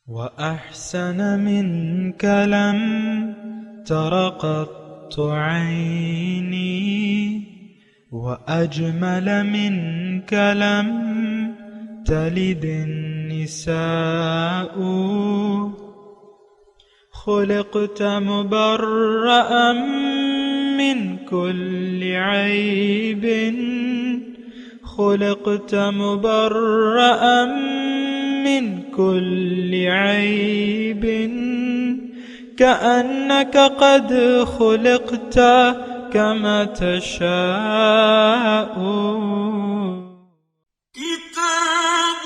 وأحسن منك لم تر قط عيني وأجمل منك لم تلد النساء خلقت مبرأ من كل عيب خلقت مبرأ من كل عيب كأنك قد خلقت كما تشاء كتاب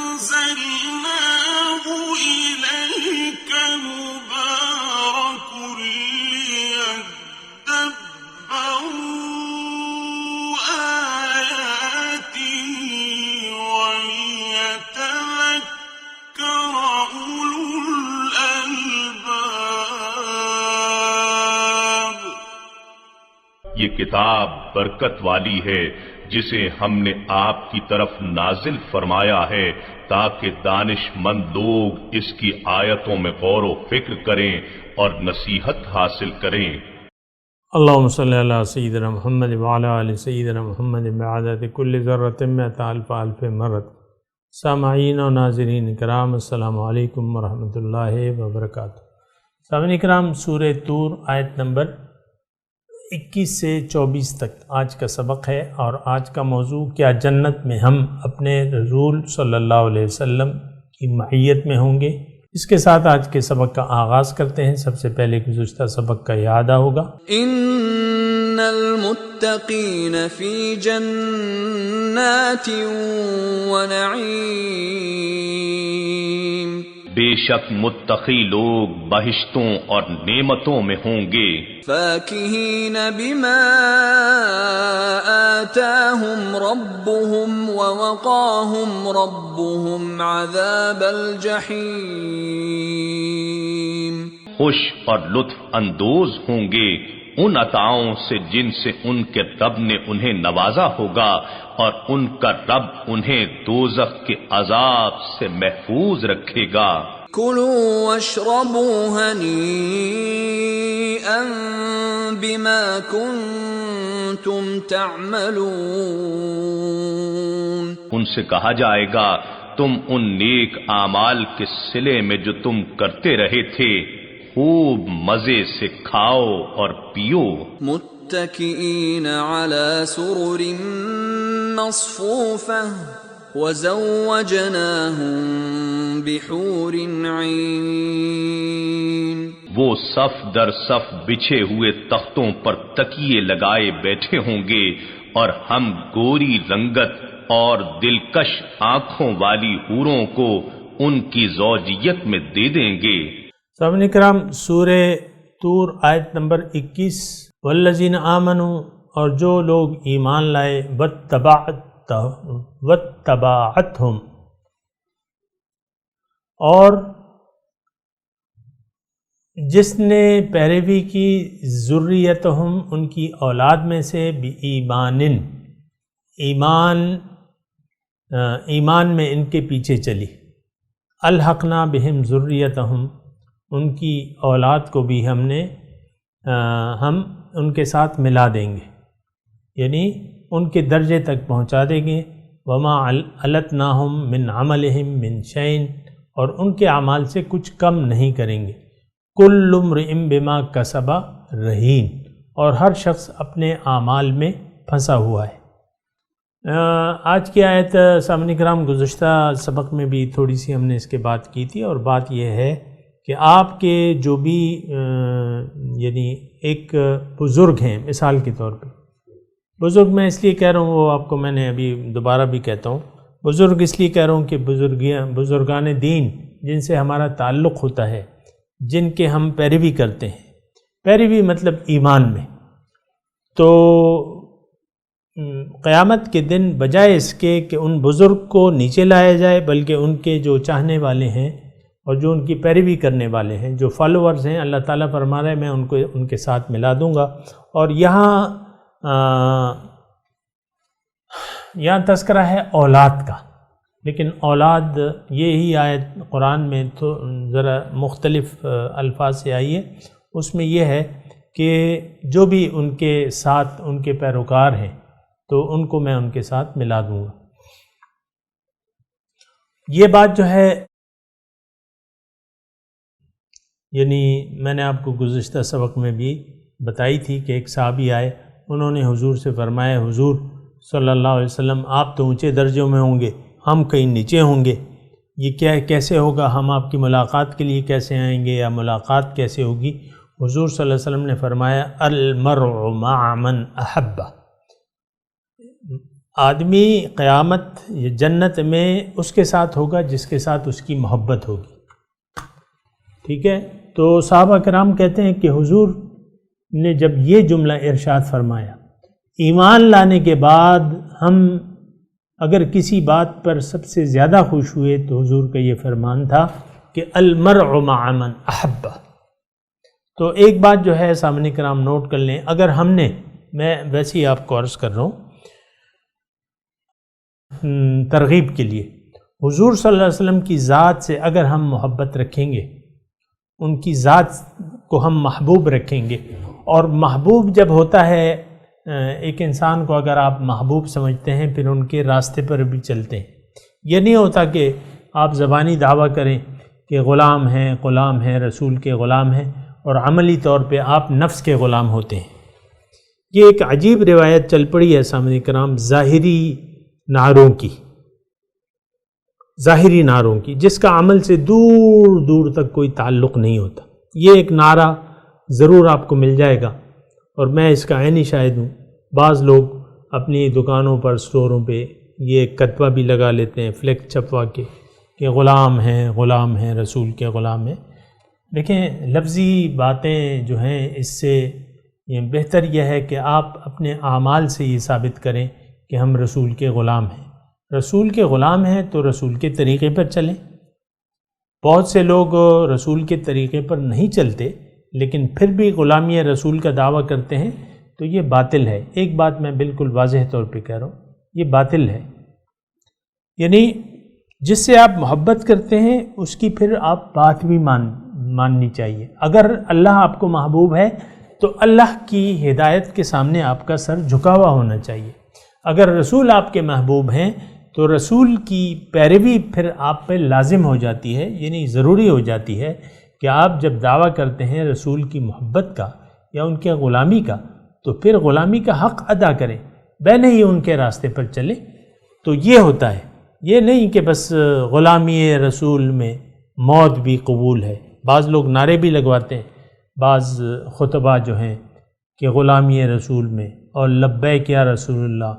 أنزلناه إليك مبارك ليدبروا آياته وليتذكر أولو الألباب. یہ کتاب برکت والی ہے جسے ہم نے آپ کی طرف نازل فرمایا ہے تاکہ دانش مند لوگ اس کی آیتوں میں غور و فکر کریں اور نصیحت حاصل کریں. اللہم صلی علی سیدنا محمد وعلی آل سیدنا محمد بعدد کل ذرۃ مئۃ الف الف مرۃ. سامعین و ناظرین کرام، السلام علیکم ورحمۃ اللہ وبرکاتہ. سامعین کرام، سورہ طور آیت نمبر 21 سے 24 تک آج کا سبق ہے، اور آج کا موضوع کیا جنت میں ہم اپنے رسول صلی اللہ علیہ وسلم کی معیت میں ہوں گے. اس کے ساتھ آج کے سبق کا آغاز کرتے ہیں. سب سے پہلے گزشتہ سبق کا اعادہ ہوگا. ان المتقین فی جنات ونعیم، بے شک متقی لوگ بہشتوں اور نعمتوں میں ہوں گے. فاکہین بما آتاہم ربہم ووقاہم ربہم عذاب الجحیم، خوش اور لطف اندوز ہوں گے ان عطاؤں سے جن سے ان کے رب نے انہیں نوازا ہوگا، اور ان کا رب انہیں دوزخ کے عذاب سے محفوظ رکھے گا. کلوا واشربوا ہنیئا بما کنتم تعملون، ان سے کہا جائے گا تم ان نیک اعمال کے صلے میں جو تم کرتے رہے تھے خوب مزے سے کھاؤ اور پیو. متکئین علی سرر مصفوفہ وزوجناہم بحور عین، وہ صف در صف بچھے ہوئے تختوں پر تکیے لگائے بیٹھے ہوں گے، اور ہم گوری رنگت اور دلکش آنکھوں والی حوروں کو ان کی زوجیت میں دے دیں گے. سامعین کرام، سورہ طور آیت نمبر 21، والذین آمنوا، اور جو لوگ ایمان لائے، واتبعتہم، اور جس نے پیروی کی، ذریتہم، ان کی اولاد میں سے، بایمان، ایمان میں ان کے پیچھے چلی، الحقنا بہم ذریتہم، ان کی اولاد کو بھی ہم ان کے ساتھ ملا دیں گے، یعنی ان کے درجے تک پہنچا دیں گے. وما علتناہم من عملہم من شیء، اور ان کے اعمال سے کچھ کم نہیں کریں گے. کل امرئ بما کسب رہین، اور ہر شخص اپنے اعمال میں پھنسا ہوا ہے. آج کی آیت سامعین کرام، گزشتہ سبق میں بھی تھوڑی سی ہم نے اس کے بات کی تھی، اور بات یہ ہے کہ آپ کے جو بھی یعنی ایک بزرگ ہیں، مثال کے طور پہ بزرگ میں اس لیے کہہ رہا ہوں، وہ آپ کو میں نے ابھی دوبارہ بھی کہتا ہوں، بزرگ اس لیے کہہ رہا ہوں کہ بزرگان دین جن سے ہمارا تعلق ہوتا ہے، جن کے ہم پیروی کرتے ہیں، پیروی مطلب ایمان میں، تو قیامت کے دن بجائے اس کے کہ ان بزرگ کو نیچے لایا جائے، بلکہ ان کے جو چاہنے والے ہیں اور جو ان کی پیروی کرنے والے ہیں، جو فالوورز ہیں، اللہ تعالیٰ فرما رہا ہے میں ان کے ساتھ ملا دوں گا. اور یہاں تذکرہ ہے اولاد کا، لیکن اولاد یہی آیت قرآن میں تو ذرا مختلف الفاظ سے آئی ہے، اس میں یہ ہے کہ جو بھی ان کے ساتھ ان کے پیروکار ہیں تو ان کو میں ان کے ساتھ ملا دوں گا۔ یہ بات جو ہے یعنی میں نے آپ کو گزشتہ سبق میں بھی بتائی تھی کہ ایک صحابی آئے، انہوں نے حضور سے فرمایا حضور صلی اللہ علیہ وسلم آپ تو اونچے درجوں میں ہوں گے، ہم کہیں نیچے ہوں گے، یہ کیا کیسے ہوگا، ہم آپ کی ملاقات کے لیے کیسے آئیں گے یا ملاقات کیسے ہوگی؟ حضور صلی اللہ علیہ وسلم نے فرمایا المرء مع من احب، آدمی قیامت یا جنت میں اس کے ساتھ ہوگا جس کے ساتھ اس کی محبت ہوگی، ٹھیک ہے؟ تو صحابہ کرام کہتے ہیں کہ حضور نے جب یہ جملہ ارشاد فرمایا، ایمان لانے کے بعد ہم اگر کسی بات پر سب سے زیادہ خوش ہوئے تو حضور کا یہ فرمان تھا کہ المرء مع من احب۔ تو ایک بات جو ہے سامعین کرام نوٹ کر لیں، اگر ہم نے، میں ویسے ہی آپ کو عرض کر رہا ہوں ترغیب کے لیے، حضور صلی اللہ علیہ وسلم کی ذات سے اگر ہم محبت رکھیں گے، ان کی ذات کو ہم محبوب رکھیں گے، اور محبوب جب ہوتا ہے ایک انسان کو اگر آپ محبوب سمجھتے ہیں پھر ان کے راستے پر بھی چلتے ہیں، یہ نہیں ہوتا کہ آپ زبانی دعویٰ کریں کہ غلام ہیں رسول کے غلام ہیں اور عملی طور پہ آپ نفس کے غلام ہوتے ہیں۔ یہ ایک عجیب روایت چل پڑی ہے سامعین کرام ظاہری نعروں کی جس کا عمل سے دور دور تک کوئی تعلق نہیں ہوتا۔ یہ ایک نعرہ ضرور آپ کو مل جائے گا اور میں اس کا عینی شاہد ہوں، بعض لوگ اپنی دکانوں پر سٹوروں پہ یہ کتبہ بھی لگا لیتے ہیں فلیکس چھپوا کے کہ غلام ہیں رسول کے غلام ہیں۔ دیکھیں لفظی باتیں جو ہیں اس سے یہ بہتر یہ ہے کہ آپ اپنے اعمال سے یہ ثابت کریں کہ ہم رسول کے غلام ہیں۔ رسول کے غلام ہیں تو رسول کے طریقے پر چلیں۔ بہت سے لوگ رسول کے طریقے پر نہیں چلتے لیکن پھر بھی غلامی رسول کا دعویٰ کرتے ہیں، تو یہ باطل ہے۔ ایک بات میں بالکل واضح طور پہ کہہ رہا ہوں، یہ باطل ہے۔ یعنی جس سے آپ محبت کرتے ہیں اس کی پھر آپ بات بھی ماننی چاہیے۔ اگر اللہ آپ کو محبوب ہے تو اللہ کی ہدایت کے سامنے آپ کا سر جھکا ہوا ہونا چاہیے۔ اگر رسول آپ کے محبوب ہیں تو رسول کی پیروی پھر آپ پہ لازم ہو جاتی ہے، یعنی ضروری ہو جاتی ہے کہ آپ جب دعویٰ کرتے ہیں رسول کی محبت کا یا ان کے غلامی کا تو پھر غلامی کا حق ادا کریں، بے نہیں ان کے راستے پر چلیں۔ تو یہ ہوتا ہے، یہ نہیں کہ بس غلامی رسول میں موت بھی قبول ہے۔ بعض لوگ نعرے بھی لگواتے ہیں، بعض خطبہ جو ہیں کہ غلامی رسول میں اور لبیک یا رسول اللہ،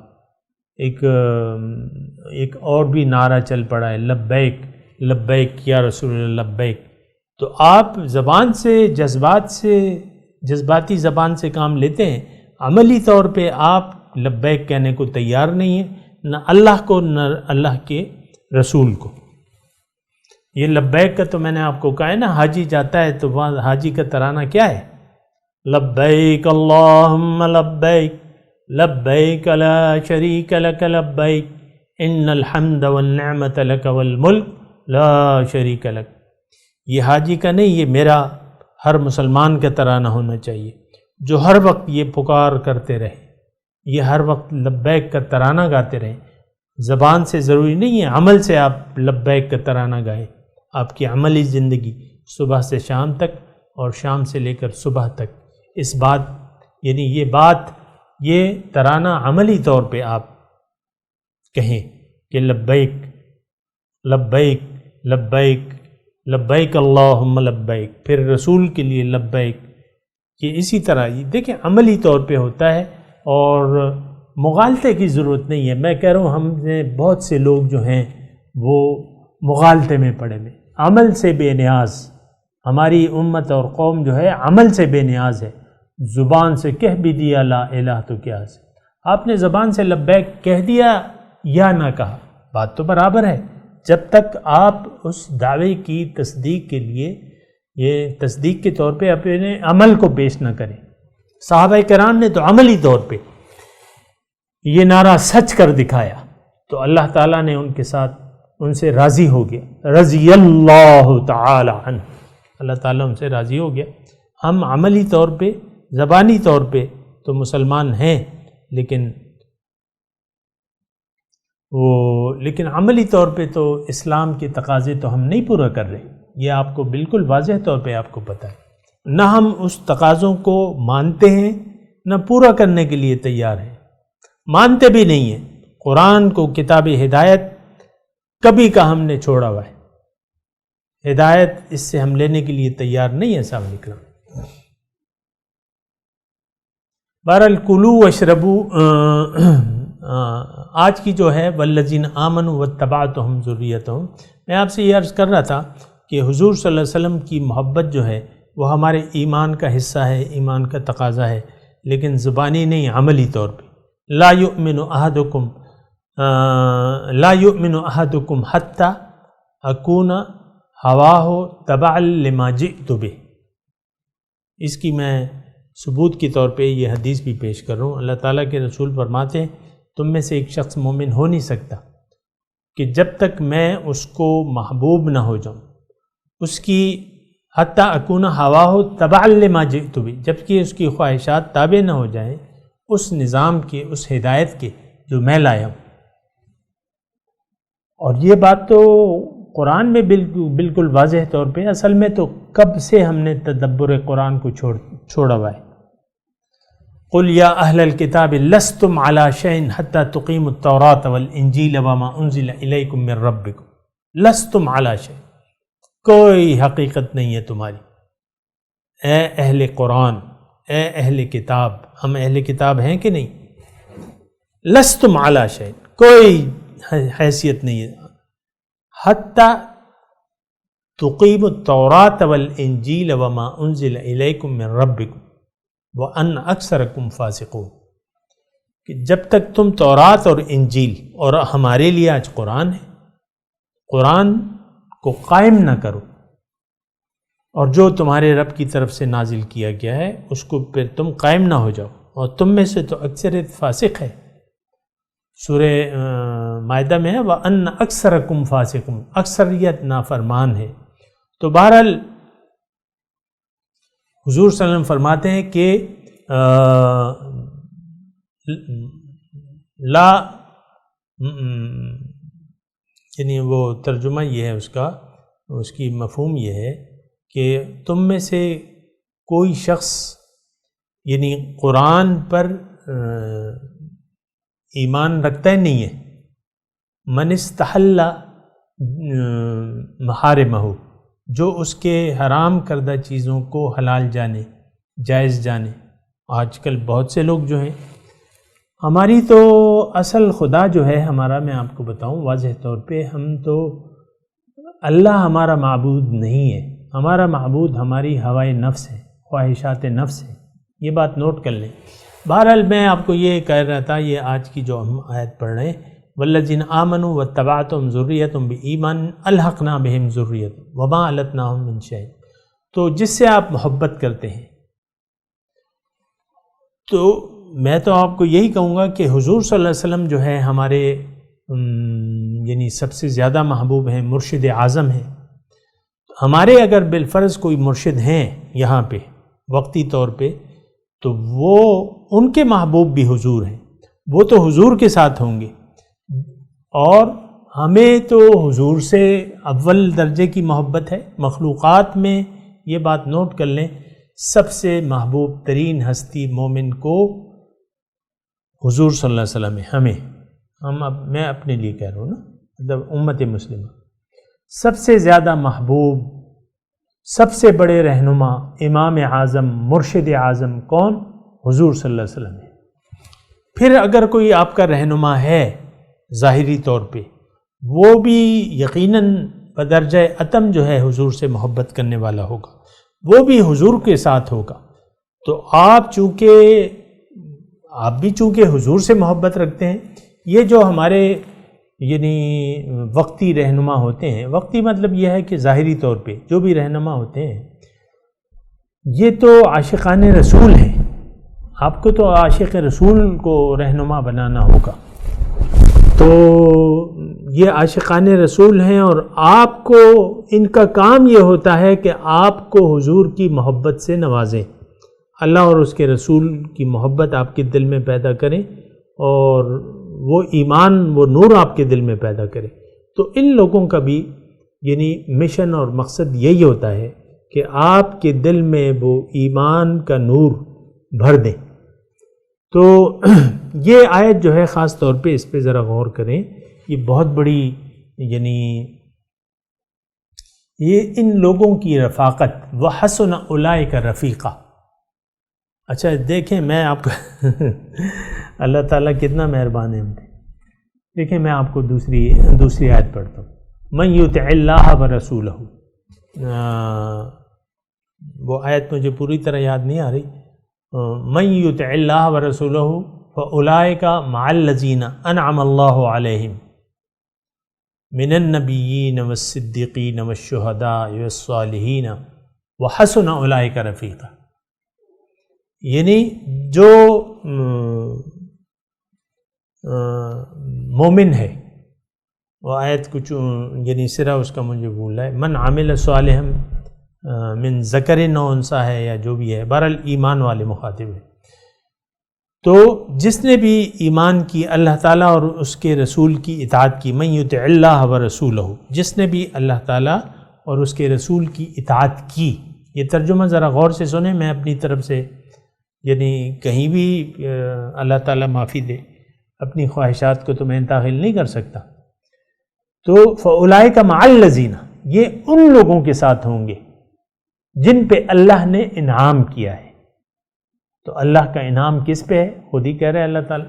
ایک اور بھی نعرہ چل پڑا ہے لبیک لبیک یا رسول اللہ لبیک۔ تو آپ زبان سے جذباتی زبان سے کام لیتے ہیں، عملی طور پہ آپ لبیک کہنے کو تیار نہیں ہیں، نہ اللہ کو نہ اللہ کے رسول کو۔ یہ لبیک کا تو میں نے آپ کو کہا ہے نا، حاجی جاتا ہے تو وہاں حاجی کا ترانہ کیا ہے؟ لبیک اللہم لبیک لبیک لا شریک لک لبیک ان الحمد والنعمت لک والملک لا شریک لک۔ یہ حاجی کا نہیں، یہ میرا ہر مسلمان کا ترانہ ہونا چاہیے جو ہر وقت یہ پکار کرتے رہے، یہ ہر وقت لبیک کا ترانہ گاتے رہیں۔ زبان سے ضروری نہیں ہے، عمل سے آپ لبیک کا ترانہ گائیں۔ آپ کی عملی زندگی صبح سے شام تک اور شام سے لے کر صبح تک اس بات، یعنی یہ ترانہ عملی طور پہ آپ کہیں کہ لبیک لبیک لبیک لبیک اللہم لبیک، پھر رسول کے لیے لبیک۔ یہ اسی طرح یہ دیکھیں عملی طور پہ ہوتا ہے اور مغالطے کی ضرورت نہیں ہے۔ میں کہہ رہا ہوں ہم نے بہت سے لوگ جو ہیں وہ مغالطے میں پڑے ہوئے، عمل سے بے نیاز۔ ہماری امت اور قوم جو ہے عمل سے بے نیاز ہے، زبان سے کہہ بھی دیا لا الہ تو کیا سے۔ آپ نے زبان سے لبیک کہہ دیا یا نہ کہا، بات تو برابر ہے، جب تک آپ اس دعوے کی تصدیق کے لیے یہ تصدیق کے طور پہ اپنے عمل کو پیش نہ کریں۔ صحابہ کرام نے تو عملی طور پہ یہ نعرہ سچ کر دکھایا، تو اللہ تعالیٰ نے ان کے ساتھ ان سے راضی ہو گیا، رضی اللہ تعالی عنہ، اللہ تعالیٰ ان سے راضی ہو گیا۔ ہم عملی طور پہ، زبانی طور پہ تو مسلمان ہیں، لیکن عملی طور پہ تو اسلام کے تقاضے تو ہم نہیں پورا کر رہے، یہ آپ کو بالکل واضح طور پہ آپ کو پتہ ہے۔ نہ ہم اس تقاضوں کو مانتے ہیں، نہ پورا کرنے کے لیے تیار ہیں، مانتے بھی نہیں ہیں۔ قرآن کو کتاب ہدایت کبھی کا ہم نے چھوڑا ہوا ہے، ہدایت اس سے ہم لینے کے لیے تیار نہیں ہے، صاحب نکلا۔ بہرحال کلو واشربو آج کی جو ہے والذین آمنوا واتبعتہم ذریتہم، میں آپ سے یہ عرض کر رہا تھا کہ حضور صلی اللہ علیہ وسلم کی محبت جو ہے وہ ہمارے ایمان کا حصہ ہے، ایمان کا تقاضا ہے، لیکن زبانی نہیں، عملی طور پہ۔ لا یؤمن احدکم حتی اکون ہواہ تبعا لما جئت بہ۔ اس کی میں ثبوت کے طور پہ یہ حدیث بھی پیش کر رہا ہوں۔ اللہ تعالیٰ کے رسول فرماتے ہیں تم میں سے ایک شخص مومن ہو نہیں سکتا کہ جب تک میں اس کو محبوب نہ ہو جاؤں، اس کی حتی اکون ہواہ تبعا لما جئت بہ، جب کہ اس کی خواہشات تابع نہ ہو جائیں اس نظام کے، اس ہدایت کے جو میں لایا ہوں۔ اور یہ بات تو قرآن میں بالکل واضح طور پہ، اصل میں تو کب سے ہم نے تدبر قرآن کو چھوڑا ہوا ہے۔ قل یا اہل الکتاب لستم علی شیء حتی تقیموا التوراۃ والانجیل وما انزل الیکم من ربکم، لستم علی شیء، کوئی حقیقت نہیں ہے تمہاری، اے اہل قرآن، اے اہل کتاب۔ ہم اہل کتاب ہیں کہ نہیں؟ لستم علی شیء، کوئی حیثیت نہیں ہے، حتی تقیموا التوراۃ والانجیل وما انزل الیکم من ربکم وان اکثرکم فاسقون، کہ جب تک تم تورات اور انجیل اور ہمارے لیے آج قرآن ہے، قرآن کو قائم نہ کرو، اور جو تمہارے رب کی طرف سے نازل کیا گیا ہے اس کو پھر تم قائم نہ ہو جاؤ، اور تم میں سے تو اکثریت فاسق ہے۔ سورہ مائدہ میں ہے وَأَنَّ أَكْثَرَكُمْ فَاسِقُونَ، اکثریت نافرمان ہے۔ تو بہرحال حضور صلی اللہ علیہ وسلم فرماتے ہیں کہ لا، یعنی وہ ترجمہ یہ ہے اس کا، اس کی مفہوم یہ ہے کہ تم میں سے کوئی شخص یعنی قرآن پر ایمان رکھتا ہی نہیں ہے، من استحل محارمہ، جو اس کے حرام کردہ چیزوں کو حلال جانے، جائز جانے۔ آج کل بہت سے لوگ جو ہیں، ہماری تو اصل خدا جو ہے ہمارا، میں آپ کو بتاؤں واضح طور پہ، ہم تو اللہ ہمارا معبود نہیں ہے، ہمارا معبود ہماری ہوائے نفس ہے، خواہشات نفس ہے، یہ بات نوٹ کر لیں۔ بہرحال میں آپ کو یہ کہہ رہا تھا، یہ آج کی جو ہم آیت پڑھ رہے ہیں والذین آمنوا واتبعتہم ذریتہم بایمان الحقنا بہم ذریتہم وما التناہم من شیء، تو جس سے آپ محبت کرتے ہیں، تو میں تو آپ کو یہی کہوں گا کہ حضور صلی اللہ علیہ وسلم جو ہے ہمارے یعنی سب سے زیادہ محبوب ہیں، مرشد اعظم ہیں۔ ہمارے اگر بالفرض کوئی مرشد ہیں یہاں پہ وقتی طور پہ، تو وہ ان کے محبوب بھی حضور ہیں، وہ تو حضور کے ساتھ ہوں گے، اور ہمیں تو حضور سے اول درجے کی محبت ہے۔ مخلوقات میں یہ بات نوٹ کر لیں، سب سے محبوب ترین ہستی مومن کو حضور صلی اللہ علیہ وسلم ہے۔ میں اپنے لیے کہہ رہا ہوں نا، مطلب امت مسلمہ، سب سے زیادہ محبوب، سب سے بڑے رہنما، امام اعظم، مرشد اعظم کون؟ حضور صلی اللہ علیہ وسلم ہے۔ پھر اگر کوئی آپ کا رہنما ہے ظاہری طور پہ، وہ بھی یقیناً بدرجہ اتم جو ہے حضور سے محبت کرنے والا ہوگا، وہ بھی حضور کے ساتھ ہوگا۔ تو آپ بھی چونکہ حضور سے محبت رکھتے ہیں، یہ جو ہمارے یعنی وقتی رہنما ہوتے ہیں، وقتی مطلب یہ ہے کہ ظاہری طور پہ جو بھی رہنما ہوتے ہیں، یہ تو عاشقان رسول ہیں۔ آپ کو تو عاشق رسول کو رہنما بنانا ہوگا، تو یہ عاشقان رسول ہیں، اور آپ کو ان کا کام یہ ہوتا ہے کہ آپ کو حضور کی محبت سے نوازیں، اللہ اور اس کے رسول کی محبت آپ کے دل میں پیدا کریں، اور وہ ایمان، وہ نور آپ کے دل میں پیدا کرے۔ تو ان لوگوں کا بھی یعنی مشن اور مقصد یہی ہوتا ہے کہ آپ کے دل میں وہ ایمان کا نور بھر دیں۔ تو یہ آیت جو ہے خاص طور پہ اس پہ ذرا غور کریں، یہ بہت بڑی یعنی یہ ان لوگوں کی رفاقت، وَحَسُنَ أُولَٰئِكَ رَفِيقًا۔ اچھا دیکھیں، میں آپ کو اللہ تعالیٰ کتنا مہربان ہے ہم پہ۔ دیکھیں میں آپ کو دوسری آیت پڑھتا ہوں، مَن يُطِعِ اللَّهَ وَرَسُولَهُ، وہ آیت مجھے پوری طرح یاد نہیں آ رہی، مَن يُطِعِ اللَّهَ وَرَسُولَهُ فَأُولَٰئِكَ مَعَ الَّذِينَ أَنْعَمَ اللَّهُ عَلَيْهِمْ مِنَ النَّبِيِّينَ وَالصِّدِّيقِينَ وَالشُّهَدَاءِ وَالصَّالِحِينَ وَحَسُنَ أُولَٰئِكَ رَفِيقًا۔ یعنی جو مومن ہے، وہ آیت کچھ یعنی سرا اس کا مجھے بھول ہے، من عامل صالحا من ذکر و انثیٰ ہے یا جو بھی ہے، بہرحال ایمان والے مخاطب ہے۔ تو جس نے بھی ایمان کی، اللہ تعالیٰ اور اس کے رسول کی اطاعت کی، من یطع اللہ ورسولہ، جس نے بھی اللہ تعالیٰ اور اس کے رسول کی اطاعت کی۔ یہ ترجمہ ذرا غور سے سنیں، میں اپنی طرف سے یعنی کہیں بھی اللہ تعالیٰ معافی دے، اپنی خواہشات کو تو میں داخل نہیں کر سکتا۔ تو فَأُولَٰئِكَ مَعَ الَّذِينَ، یہ ان لوگوں کے ساتھ ہوں گے جن پہ اللہ نے انعام کیا ہے۔ تو اللہ کا انعام کس پہ ہے؟ خود ہی کہہ رہے اللہ تعالیٰ،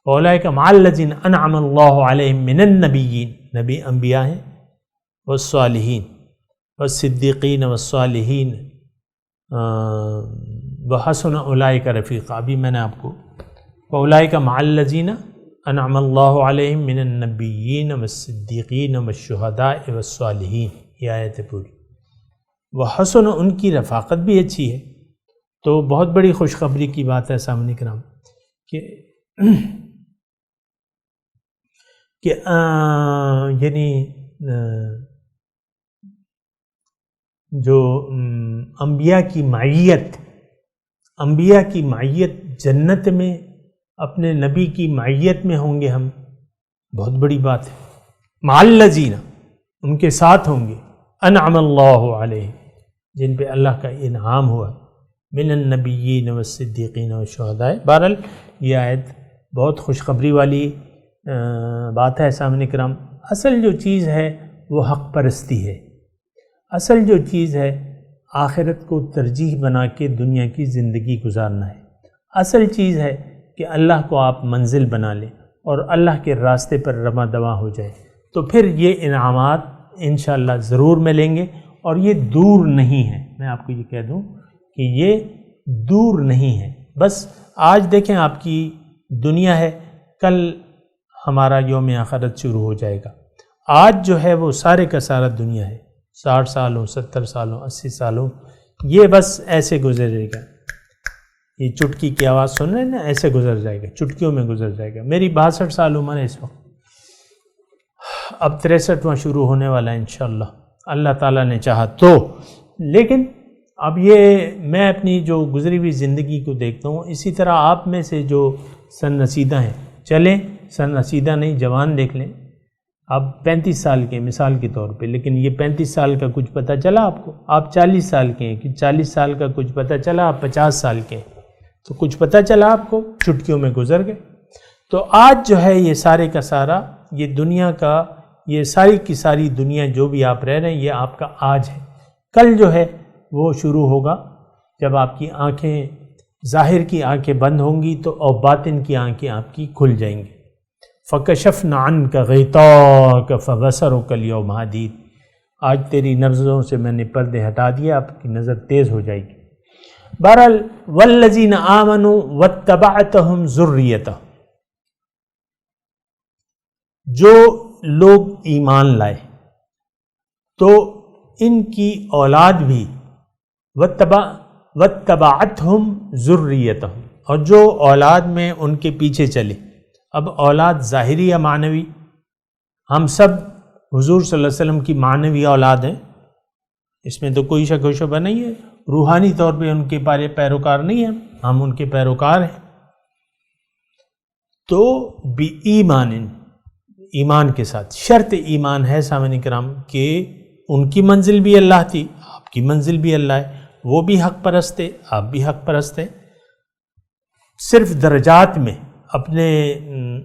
فَأُولَٰئِكَ مَعَ الَّذِينَ أَنْعَمَ اللَّهُ عَلَيْهِم مِّنَ النَّبِيِّينَ، نبی انبیاء ہیں، والصالحین، والصدیقین والصالحین، وحسن اولئک رفیقا۔ ابھی میں نے آپ کو فاولئک مع الذین انعم اللہ علیہم من النبیین والصدیقین والشہداء والصالحین، یہ آیت ہے پوری۔ وحسن، ان کی رفاقت بھی اچھی ہے۔ تو بہت بڑی خوشخبری کی بات ہے سامعین کرام کہ یعنی جو انبیاء کی معیت جنت میں، اپنے نبی کی معیت میں ہوں گے ہم، بہت بڑی بات ہے۔ مع الذین، ان کے ساتھ ہوں گے، انعم اللہ علیہ، جن پہ اللہ کا انعام ہوا، من النبیین والصدیقین والشہداء۔ بہرحال یہ آیت بہت خوشخبری والی بات ہے سامعین کرام۔ اصل جو چیز ہے وہ حق پرستی ہے، اصل جو چیز ہے آخرت کو ترجیح بنا کے دنیا کی زندگی گزارنا ہے۔ اصل چیز ہے کہ اللہ کو آپ منزل بنا لیں اور اللہ کے راستے پر رواں دواں ہو جائے، تو پھر یہ انعامات انشاءاللہ ضرور ملیں گے، اور یہ دور نہیں ہے۔ میں آپ کو یہ کہہ دوں کہ یہ دور نہیں ہے۔ بس آج دیکھیں آپ کی دنیا ہے، کل ہمارا یوم آخرت شروع ہو جائے گا۔ آج جو ہے وہ سارے کا سارا دنیا ہے، 60 سالوں 70 سالوں 80 سالوں، یہ بس ایسے گزرے گا۔ یہ چٹکی کی آواز سن رہے ہیں نا، ایسے گزر جائے گا، چٹکیوں میں گزر جائے گا۔ میری 62 سال عمر ہے اس وقت، اب 63واں شروع ہونے والا ہے انشاءاللہ، اللہ تعالیٰ نے چاہا تو۔ لیکن اب یہ میں اپنی جو گزری ہوئی زندگی کو دیکھتا ہوں، اسی طرح آپ میں سے جو سن رسیدہ ہیں، چلیں سن رسیدہ نہیں جوان دیکھ لیں، آپ 35 سال کے مثال کے طور پہ، لیکن یہ 35 سال کا کچھ پتہ چلا آپ کو؟ آپ 40 سال کے ہیں کہ 40 سال کا کچھ پتہ چلا؟ آپ 50 سال کے ہیں تو کچھ پتہ چلا آپ کو؟ چٹکیوں میں گزر گئے۔ تو آج جو ہے یہ سارے کا سارا، یہ دنیا کا، یہ ساری کی ساری دنیا جو بھی آپ رہ رہے ہیں، یہ آپ کا آج ہے۔ کل جو ہے وہ شروع ہوگا جب آپ کی آنکھیں، ظاہر کی آنکھیں بند ہوں گی تو اور باطن کی آنکھیں آپ کی کھل جائیں گی۔ فَكَشَفْنَا عَنْكَ غِطَاءَكَ فَبَصَرُكَ الْيَوْمَ حَدِيدٌ، آج تیری نظروں سے میں نے پردے ہٹا دیا، آپ کی نظر تیز ہو جائے گی۔ بہرحال وَالَّذِينَ آمَنُوا وَاتَّبَعَتْهُمْ ذُرِّيَّتُهُمْ، جو لوگ ایمان لائے تو ان کی اولاد بھی، وَاتَّبَعَتْهُمْ ذُرِّيَّتُهُمْ، اور جو اولاد میں ان کے پیچھے چلے، اب اولاد ظاہری یا معنوی، ہم سب حضور صلی اللہ علیہ وسلم کی معنوی اولاد ہیں، اس میں تو کوئی شک و شبہ نہیں ہے، روحانی طور پہ ان کے پیروکار نہیں ہیں، ہم ان کے پیروکار ہیں۔ تو بی ایمان کے ساتھ، شرط ایمان ہے سامعین کرام کہ ان کی منزل بھی اللہ تھی، آپ کی منزل بھی اللہ ہے، وہ بھی حق پرست ہے، آپ بھی حق پرست ہیں، صرف درجات میں اپنے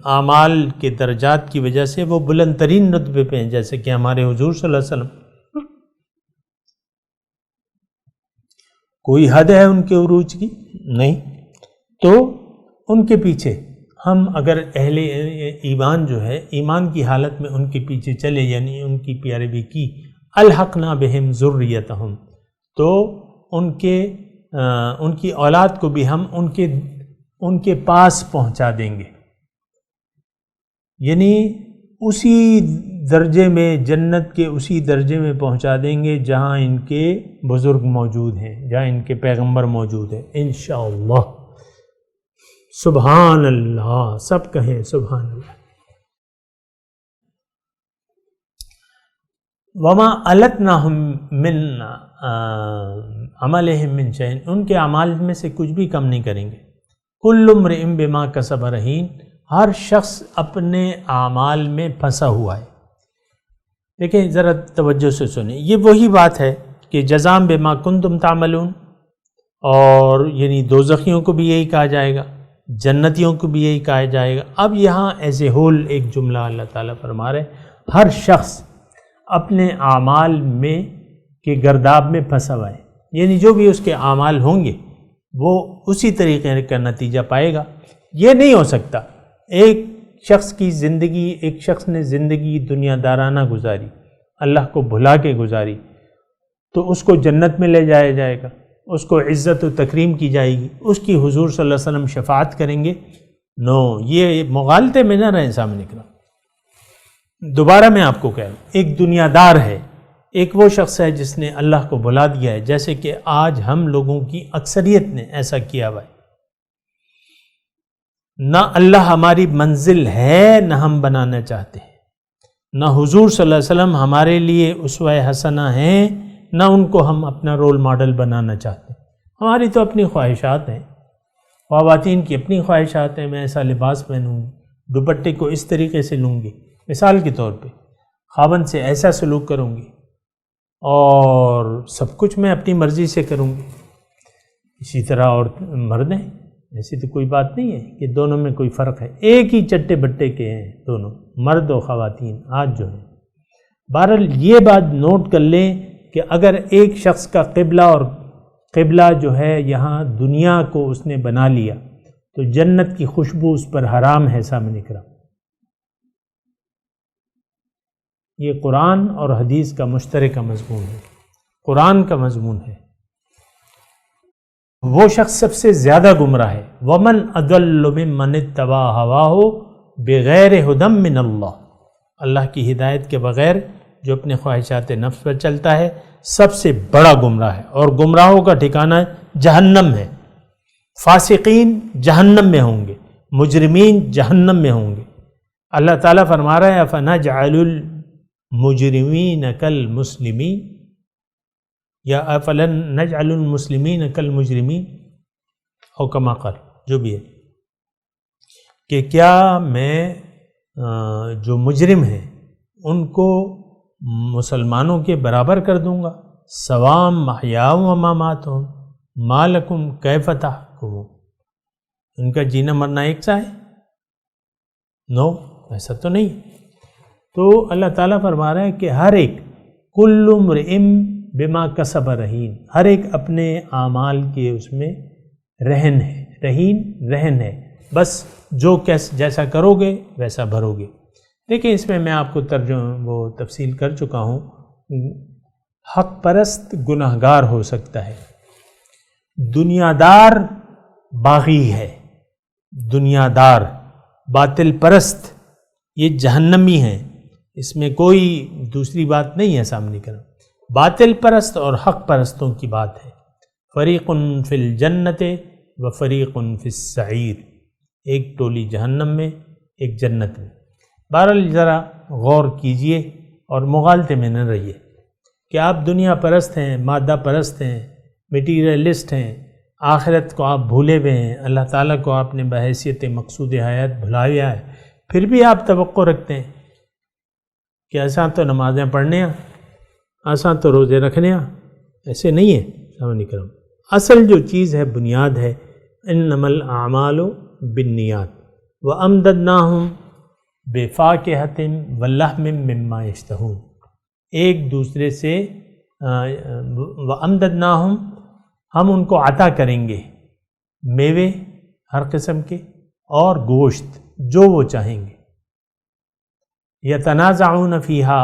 اعمال کے درجات کی وجہ سے وہ بلند ترین رتبے پہ ہیں، جیسے کہ ہمارے حضور صلی اللہ علیہ وسلم۔ کوئی حد ہے ان کے عروج کی؟ نہیں۔ تو ان کے پیچھے ہم اگر اہل ایمان جو ہے، ایمان کی حالت میں ان کے پیچھے چلے، یعنی ان کی پیروی کی، الحقنا بہم ذریتہم، تو ان کی اولاد کو بھی ہم ان کے پاس پہنچا دیں گے، یعنی اسی درجے میں، جنت کے اسی درجے میں پہنچا دیں گے جہاں ان کے بزرگ موجود ہیں، جہاں ان کے پیغمبر موجود ہیں انشاءاللہ۔ سبحان اللہ، سب کہیں سبحان اللہ۔ وما التناہم من عملہم من شیء، ان کے اعمال میں سے کچھ بھی کم نہیں کریں گے۔ کل امرئ بما کسب رہین، ہر شخص اپنے اعمال میں پھنسا ہوا ہے۔ دیکھیں ذرا توجہ سے سنیں، یہ وہی بات ہے کہ جزام بما کنتم تعملون، اور یعنی دوزخیوں کو بھی یہی کہا جائے گا، جنتیوں کو بھی یہی کہا جائے گا۔ اب یہاں ایز اے ہول ایک جملہ اللہ تعالیٰ فرما رہے ہیں، ہر شخص اپنے اعمال میں کے گرداب میں پھنسا ہوا ہے، یعنی جو بھی اس کے اعمال ہوں گے وہ اسی طریقے کا نتیجہ پائے گا۔ یہ نہیں ہو سکتا ایک شخص نے زندگی دنیا دارانہ گزاری، اللہ کو بھلا کے گزاری، تو اس کو جنت میں لے جایا جائے گا، اس کو عزت و تکریم کی جائے گی، اس کی حضور صلی اللہ علیہ وسلم شفاعت کریں گے؟ نو، یہ مغالطے میں نہ رہیں سامنے کرام۔ دوبارہ میں آپ کو کہہ رہا ہوں، ایک دنیا دار ہے، ایک وہ شخص ہے جس نے اللہ کو بھلا دیا ہے، جیسے کہ آج ہم لوگوں کی اکثریت نے ایسا کیا ہوا ہے۔ نہ اللہ ہماری منزل ہے، نہ ہم بنانا چاہتے ہیں، نہ حضور صلی اللہ علیہ وسلم ہمارے لیے اسوہ حسنہ ہیں، نہ ان کو ہم اپنا رول ماڈل بنانا چاہتے ہیں۔ ہماری تو اپنی خواہشات ہیں، خواتین کی اپنی خواہشات ہیں، میں ایسا لباس پہنوں گی، دوپٹے کو اس طریقے سے لوں گی، مثال کے طور پہ خاوند سے ایسا سلوک کروں گی، اور سب کچھ میں اپنی مرضی سے کروں گی۔ اسی طرح اور مرد ہیں، ایسی تو کوئی بات نہیں ہے کہ دونوں میں کوئی فرق ہے، ایک ہی چٹے بٹے کے ہیں دونوں، مرد و خواتین آج جو ہیں۔ بہرحال یہ بات نوٹ کر لیں کہ اگر ایک شخص کا قبلہ جو ہے یہاں دنیا کو اس نے بنا لیا، تو جنت کی خوشبو اس پر حرام ہے سامنے کرام۔ یہ قرآن اور حدیث کا مشترکہ مضمون ہے، قرآن کا مضمون ہے۔ وہ شخص سب سے زیادہ گمراہ ہے، وَمَنْ أَضَلُّ مِمَّنِ اتَّبَعَ هَوَاهُ بِغَيْرِ هُدًى مِّنَ اللَّهِ، اللہ کی ہدایت کے بغیر جو اپنے خواہشات نفس پر چلتا ہے سب سے بڑا گمراہ ہے، اور گمراہوں کا ٹھکانہ جہنم ہے۔ فاسقین جہنم میں ہوں گے، مجرمین جہنم میں ہوں گے۔ اللہ تعالیٰ فرما رہا ہے أَفَنَجْعَلُ الْمُجْرِمِينَ كَالْمُسْلِمِينَ یا أَفَلَنْ نَجْعَلُ الْمُسْلِمِينَ كَالْمُجْرِمِينَ، او کما قال، جو بھی ہے، کہ کیا میں جو مجرم ہیں ان کو مسلمانوں کے برابر کر دوں گا؟ سواء محیاہم و مماتہم ما لکم کیف تحکمون، ان کا جینا مرنا ایک سا ہے؟ نو، ایسا تو نہیں۔ تو اللہ تعالیٰ فرما رہا ہے کہ ہر ایک، کل امرئ بما کسب رہین، ہر ایک اپنے اعمال کے اس میں رہن ہے، بس جو جیسا کرو گے ویسا بھرو گے۔ دیکھیں اس میں آپ کو تفصیل کر چکا ہوں، حق پرست گناہگار ہو سکتا ہے، دنیا دار باغی ہے، دنیا دار باطل پرست یہ جہنمی ہیں، اس میں کوئی دوسری بات نہیں ہے سامنے کرنا۔ باطل پرست اور حق پرستوں کی بات ہے، فریق فی الجنت و فریق فی السعیر، ایک ٹولی جہنم میں، ایک جنت میں۔ بہرحال ذرا غور کیجئے اور مغالطے میں نہ رہیے کہ آپ دنیا پرست ہیں، مادہ پرست ہیں، میٹیریلسٹ ہیں، آخرت کو آپ بھولے ہوئے ہیں، اللہ تعالیٰ کو آپ نے بحیثیت مقصود حیات بھلایا ہے، پھر بھی آپ توقع رکھتے ہیں کہ ایسا تو نمازیں پڑھنے ہیں، ایسا تو روزے رکھنے ہیں۔ ایسے نہیں ہے سامنے کرم۔ اصل جو چیز ہے، بنیاد ہے، انما الاعمال بالنیات وامددناہم بفاکہۃ ولحم مما یشتہون، ایک دوسرے سے وامددناہم، ہم ان کو عطا کریں گے میوے ہر قسم کے اور گوشت جو وہ چاہیں گے، یتنازعون فیہا،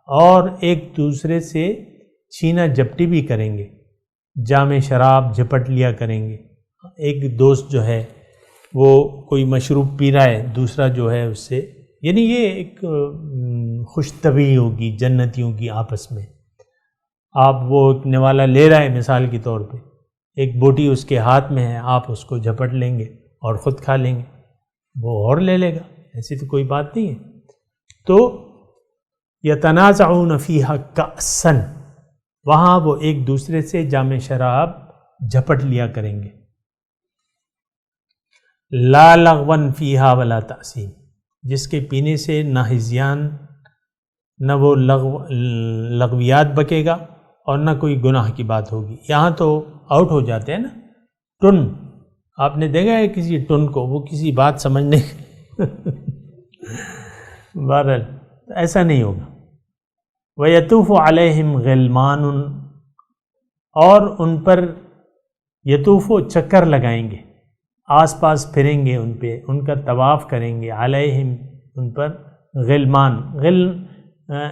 اور ایک دوسرے سے چھینا جپٹی بھی کریں گے، جام شراب جھپٹ لیا کریں گے۔ ایک دوست جو ہے وہ کوئی مشروب پی رہا ہے، دوسرا جو ہے اس سے، یعنی یہ ایک خوش طبعی ہوگی جنتیوں کی آپس میں۔ آپ وہ ایک نوالا لے رہا ہے مثال کے طور پہ، ایک بوٹی اس کے ہاتھ میں ہے، آپ اس کو جھپٹ لیں گے اور خود کھا لیں گے، وہ اور لے لے گا، ایسی تو کوئی بات نہیں ہے۔ تو یتنازعون فیہا کأسن، وہاں وہ ایک دوسرے سے جام شراب جھپٹ لیا کریں گے۔ لا لغون فیہا ولا تأثیم، جس کے پینے سے نہ ہذیان، نہ وہ لغویات بکے گا اور نہ کوئی گناہ کی بات ہوگی۔ یہاں تو آؤٹ ہو جاتے ہیں نا، ٹن، آپ نے دیکھا ہے کسی ٹن کو، وہ کسی بات سمجھنے بہرحال ایسا نہیں ہوگا۔ وَيَطُوفُ عَلَيْهِمْ غِلْمَانٌ، اور ان پر یطوف چکر لگائیں گے، آس پاس پھریں گے ان پہ، ان کا طواف کریں گے، علیہم ان پر، غلمان،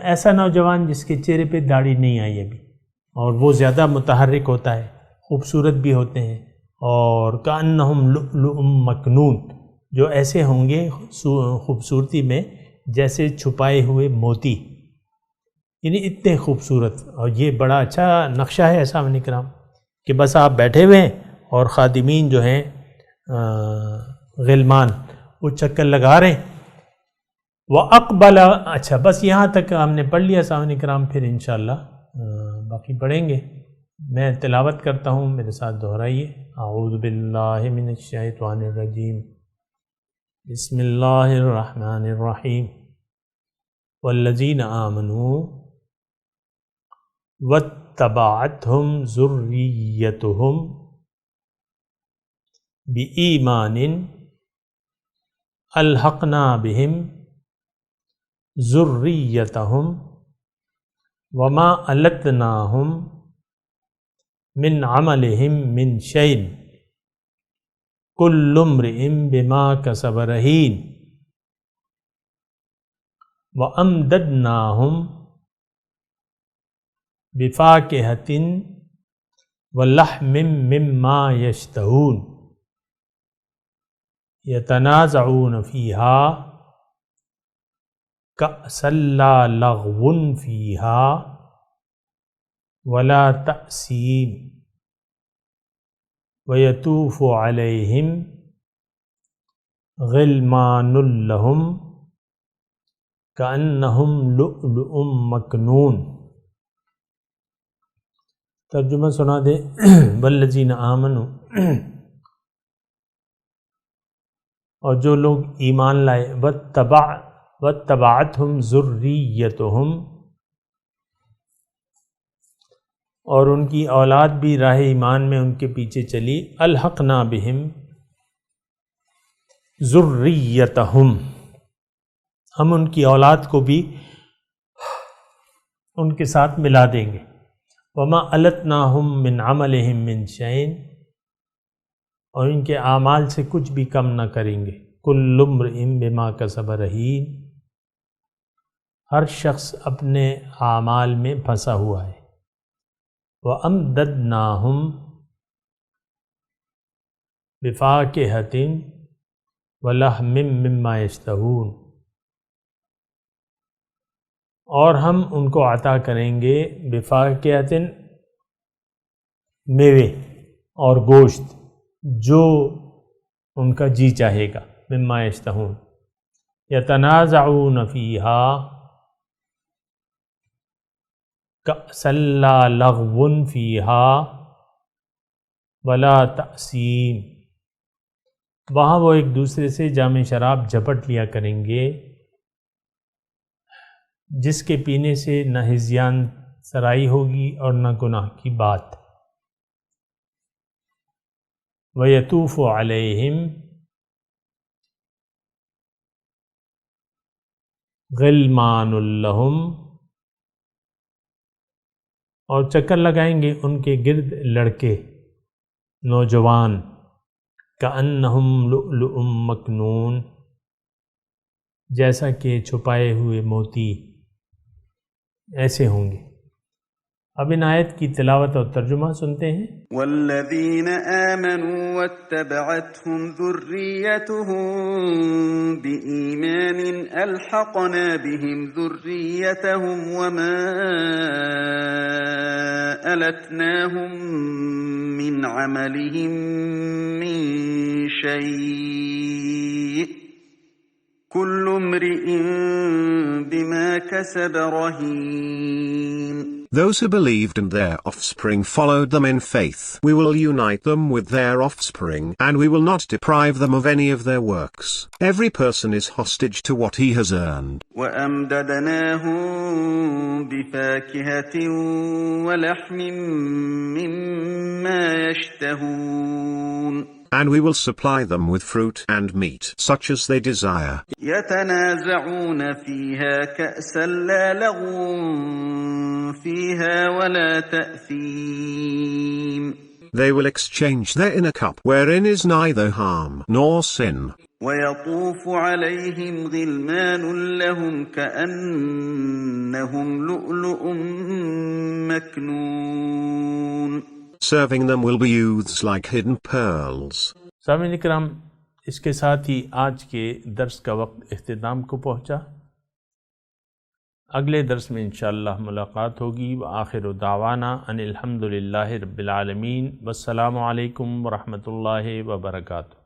ایسا نوجوان جس کے چہرے پہ داڑھی نہیں آئی ابھی، اور وہ زیادہ متحرک ہوتا ہے، خوبصورت بھی ہوتے ہیں، اور کأنہم لؤلؤ مکنون، جو ایسے ہوں گے خوبصورتی میں جیسے چھپائے ہوئے موتی، یعنی اتنے خوبصورت۔ اور یہ بڑا اچھا نقشہ ہے سامعین کرام کہ بس آپ بیٹھے ہوئے ہیں اور خادمین جو ہیں غلمان وہ چکر لگا رہے ہیں۔ وَأَقْبَلَ، اچھا بس یہاں تک ہم نے پڑھ لیا سامعین کرام، پھر انشاءاللہ باقی پڑھیں گے۔ میں تلاوت کرتا ہوں، میرے ساتھ دہرائیے۔ اعوذ باللہ من الشیطان الرجیم، بسم اللہ الرحمن الرحیم۔ والذین آمنوا واتبعتہم ذریتہم بإیمان الحقنا بہم ذریتہم وما التناہم من عملہم من شیء کل امرئ بما کسب رہین وَأَمْدَدْنَاهُمْ بِفَاكِهَةٍ وَلَحْمٍ مِّمَّا يَشْتَهُونَ يَتَنَازَعُونَ فِيهَا كَأْسًا لَا لَغْوٌ فِيهَا وَلَا تَأْثِيمٌ وَيَطُوفُ عَلَيْهِمْ غِلْمَانٌ لَّهُمْ کأنہم لؤلؤ مکنون۔ ترجمہ سنا دے۔ والذین آمنوا، اور جو لوگ ایمان لائے، واتبعتہم ذریتہم، اور ان کی اولاد بھی راہ ایمان میں ان کے پیچھے چلی، الحقنا بہم ذریتہم، ہم ان کی اولاد کو بھی ان کے ساتھ ملا دیں گے۔ وما التناہم من عملہم من شیء، اور ان کے اعمال سے کچھ بھی کم نہ کریں گے۔ کل امرئ بما کسب رہین، ہر شخص اپنے اعمال میں پھنسا ہوا ہے۔ وَأَمْدَدْنَاهُمْ بِفَاكِهَةٍ وَلَحْمٍ مِّمَّا يَشْتَهُونَ، اور ہم ان کو عطا کریں گے بفاکہۃ، میوے اور گوشت جو ان کا جی چاہے گا، مما یشتہون، یتنازعون فیہا کأسا لا لغو فیہا ولا تأثیم، وہاں وہ ایک دوسرے سے جام شراب جھپٹ لیا کریں گے جس کے پینے سے نہ ہذیان سرائی ہوگی اور نہ گناہ کی بات۔ وَيَطُوفُ عَلَيْهِمْ غِلْمَانٌ لَهُمْ، اور چکر لگائیں گے ان کے گرد لڑکے نوجوان، کأنہم لؤلؤ مکنون، جیسا کہ چھپائے ہوئے موتی ایسے ہوں گے۔ اب ان آیت کی تلاوت اور ترجمہ سنتے ہیں۔ والذین آمنوا واتبعتهم ذریتهم بإیمان الحقنا بهم ذریتهم وما ألتناهم من عملهم من شيء كل امرئ بما كسب رهين۔ Those who believed and their offspring followed them in faith, we will unite them with their offspring, and we will not deprive them of any of their works. Every person is hostage to what he has earned. وَأَمْدَدْنَاهُمْ بِفَاكِهَةٍ وَلَحْمٍ مِّمَّا يَشْتَهُونَ، And we will supply them with fruit and meat, such as they desire. يَتَنَازَعُونَ فِيهَا كَأْسًا لَّا لَغْوٌ فِيهَا وَلَا تَأْثِيمٌ، They will exchange therein a cup wherein is neither harm nor sin. وَيَطُوفُ عَلَيْهِمْ غِلْمَانٌ لَّهُمْ كَأَنَّهُمْ لُؤْلُؤٌ مَّكْنُونٌ، Serving them will be youths like hidden pearls. سامعین کرام، اس کے ساتھ ہی آج کے درس کا وقت اختتام کو پہنچا۔ اگلے درس میں انشاءاللہ ملاقات ہوگی۔ وآخر دعوانا ان الحمدللہ رب العالمین، والسلام علیکم ورحمۃ اللہ وبرکاتہ۔